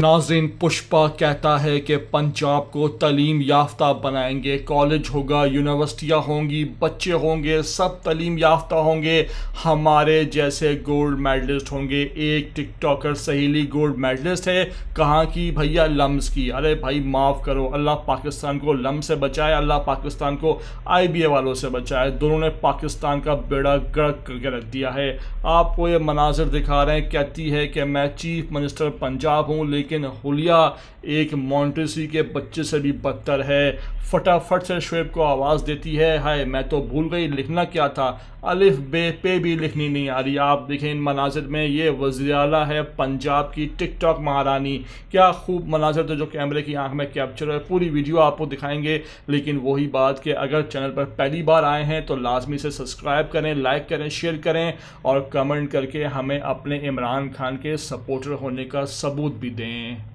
नाज़रीन, पुष्पा कहता है कि पंजाब को तालीम याफ्ता बनाएंगे, कॉलेज होगा, यूनिवर्सिटियाँ होंगी, बच्चे होंगे, सब तालीम याफ्ता होंगे, हमारे जैसे गोल्ड मेडलिस्ट होंगे। एक टिकटॉकर सहेली गोल्ड मेडलिस्ट है, कहाँ की भैया? लम्स की। अरे भाई माफ़ करो, अल्लाह पाकिस्तान को लम्स से बचाए, अल्लाह पाकिस्तान को IBA वालों से बचाए। दोनों ने पाकिस्तान का बेड़ा गर्क करके रख दिया है। आपको ये मनाजिर दिखा रहे हैं, कहती है कि मैं चीफ मिनिस्टर पंजाब हूँ, लेकिन हुलिया एक मॉन्टेसी के बच्चे से भी बदतर है। फटाफट से शुएब को आवाज़ देती है, हाय मैं तो भूल गई लिखना क्या था, अलिफ बे पे भी लिखनी नहीं आ रही। आप देखें इन मनाजिर में, ये वज़ीर आला है पंजाब की टिकटॉक महारानी। क्या खूब मनाजिर थे जो कैमरे की आंख में कैप्चर है। पूरी वीडियो आपको दिखाएंगे, लेकिन वही बात कि अगर चैनल पर पहली बार आए हैं तो लाजमी से सब्सक्राइब करें, लाइक करें, शेयर करें और कमेंट करके हमें अपने इमरान खान के सपोर्टर होने का सबूत भी दें।